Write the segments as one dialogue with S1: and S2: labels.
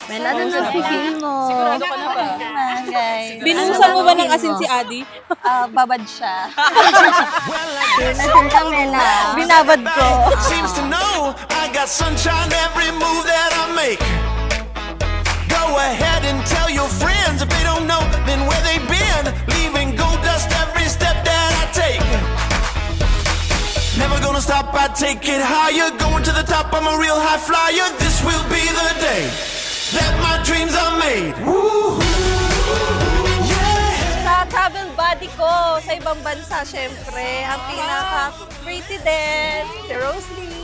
S1: Mela, ano na-feel mo?
S2: Sigurado ka na ba?
S1: Guys.
S2: Binuhusan mo ba ng asin si Adi?
S1: Babad siya. Nasin ka, Mela. Binabad ko.
S3: Seems to know I got sunshine every move that I make. Go ahead and tell your friends if they don't know, then where they been, leaving gold dust every step that I take. Never gonna stop, I take it higher, going to the top, I'm a real high flyer. This will be the day that my dreams are made. Woo-hoo.
S1: Sa travel buddy ko, sa ibang bansa, syempre, ang pinaka-pretty din, si Rosalie.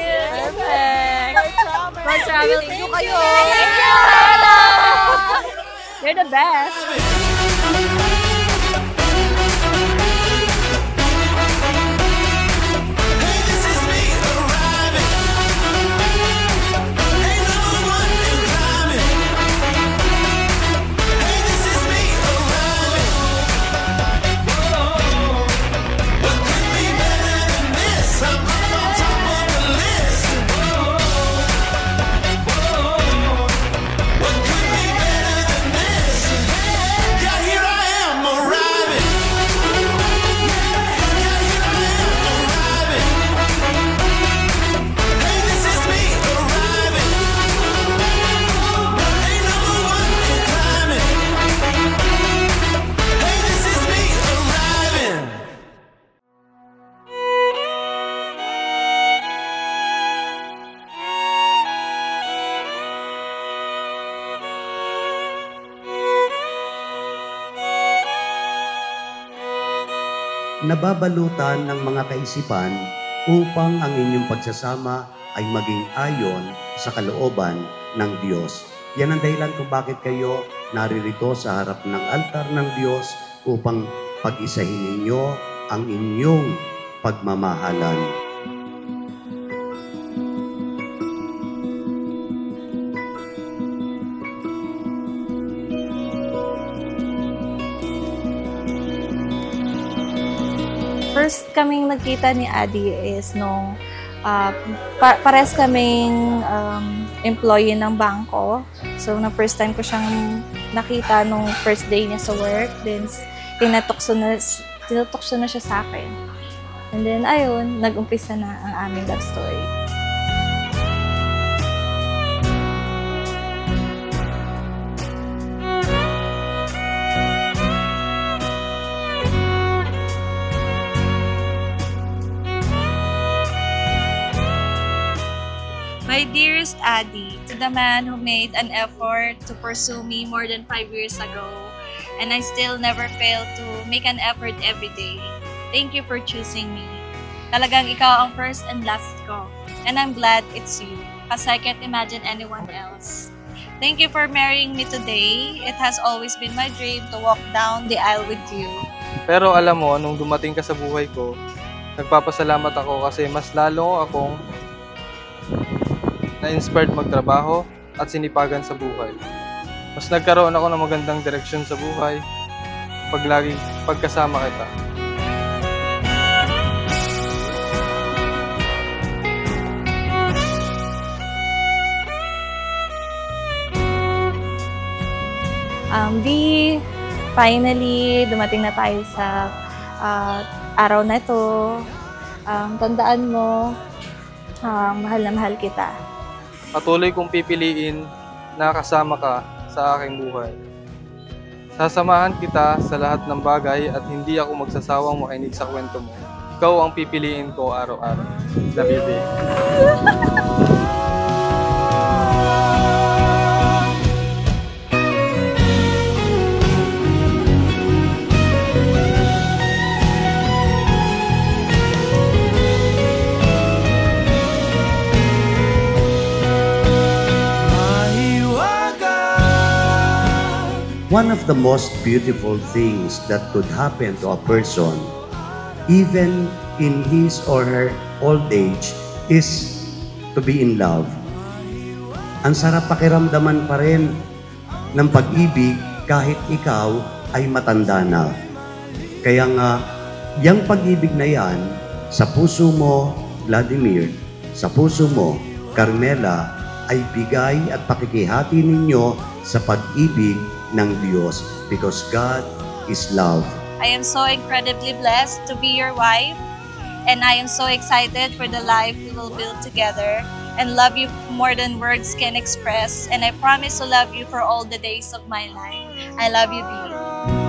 S1: Perfect. For travel, thank you kayo. Thank you, Mela. You're the best.
S4: Nababalutan ng mga kaisipan upang ang inyong pagsasama ay maging ayon sa kalooban ng Diyos. Yan ang dahilan kung bakit kayo naririto sa harap ng altar ng Diyos upang pag-isahin ninyo ang inyong pagmamahalan.
S1: First kaming nagkita ni Adi is nung pares kaming employee ng bangko. So, na first time ko siyang nakita nung first day niya sa work. Then, tinutokso na siya sa akin. And then, ayun, nag-umpisa na ang aming love story.
S5: My dearest Adi, to the man who made an effort to pursue me more than 5 years ago, and I still never fail to make an effort every day. Thank you for choosing me. Talagang ikaw ang first and last ko, and I'm glad it's you, because I can't imagine anyone else. Thank you for marrying me today. It has always been my dream to walk down the aisle with you.
S6: Pero alam mo, nung dumating ka sa buhay ko, nagpapasalamat ako kasi mas lalo akong na-inspired magtrabaho at sinipagan sa buhay. Mas nagkaroon ako ng magandang direksyon sa buhay pagkasama kita.
S1: Finally, dumating na tayo sa araw na ito. Tandaan mo, mahal na mahal kita.
S6: Patuloy kong pipiliin na kasama ka sa aking buhay. Sasamahan kita sa lahat ng bagay at hindi ako magsasawang makinig sa kwento mo. Ikaw ang pipiliin ko araw-araw. Nabibi.
S4: One of the most beautiful things that could happen to a person, even in his or her old age, is to be in love. Ang sarap pakiramdaman pa rin ng pag-ibig kahit ikaw ay matanda na. Kaya nga, yung pag-ibig na yan, sa puso mo, Vladimir, sa puso mo, Carmela, ay bigay at pakikihati ninyo sa pag-ibig ng Diyos because God is love.
S5: I am so incredibly blessed to be your wife, and I am so excited for the life we will build together and love you more than words can express, and I promise to love you for all the days of my life. I love you, B.